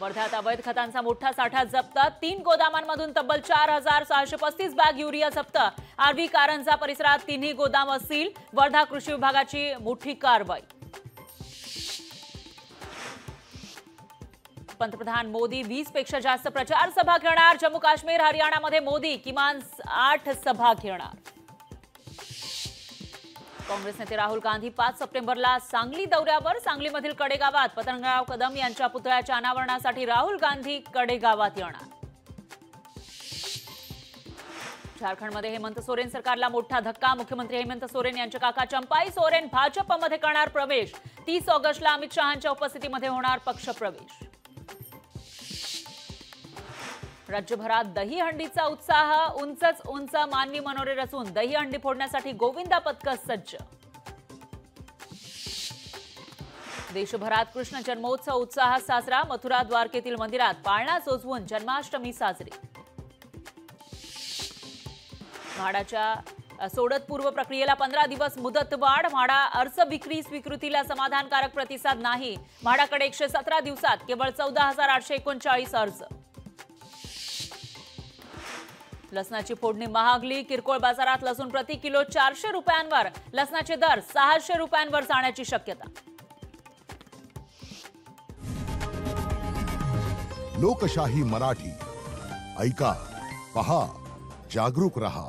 वर्ध्यात अवैध खतांचा मोठा साठा जप्त, 3 गोदामांमधून तब्बल 4635 बॅग युरिया जप्त। आरवी कारंजा परिसरात 3 गोदाम सील, वर्धा कृषी विभागाची मोठी कारवाई। पंतप्रधान मोदी 20 पेक्षा जास्त प्रचार सभा घेणार, जम्मू काश्मीर हरियाणामध्ये मोदी किमान 8 सभा घेणार। काँग्रेस नेते राहुल गांधी 5 सप्टेंबरला सांगली दौऱ्यावर, सांगलीमधील कडेगावात पतंगराव कदम यांच्या पुतळ्याच्या अनावरणासाठी राहुल गांधी कडेगावात येणार। झारखंडमध्ये हेमंत सोरेन सरकारला मोठा धक्का, मुख्यमंत्री हेमंत सोरेन यांचे काका चंपाई सोरेन भाजपमध्ये करणार प्रवेश। 30 ऑगस्टला अमित शहांच्या उपस्थितीमध्ये होणार पक्षप्रवेश। राज्यभरात दहीहंडीचा उत्साह, उंचच उंच मानवी मनोरे रचून दहीहंडी फोडण्यासाठी गोविंदा पथक सज्ज। देशभरात कृष्ण जन्मोत्सव उत्साहात साजरा, मथुरा द्वारकेतील मंदिरात पाळणा सजवून जन्माष्टमी साजरी। म्हाडाच्या सोडतपूर्व प्रक्रियेला 15 दिवस मुदतवाढ, म्हाडा अर्ज विक्री स्वीकृतीला समाधानकारक प्रतिसाद नाही, म्हाडाकडे 117 दिवसात केवळ 14,839 अर्ज। लसणाची फोडणी महागली, किरकोळ बाजारात लसूण प्रति किलो 400 रुपयांवर, लसणाचे दर 600 रुपयांवर जाण्याची शक्यता। लोकशाही मराठी ऐका, पहा, जागरूक रहा।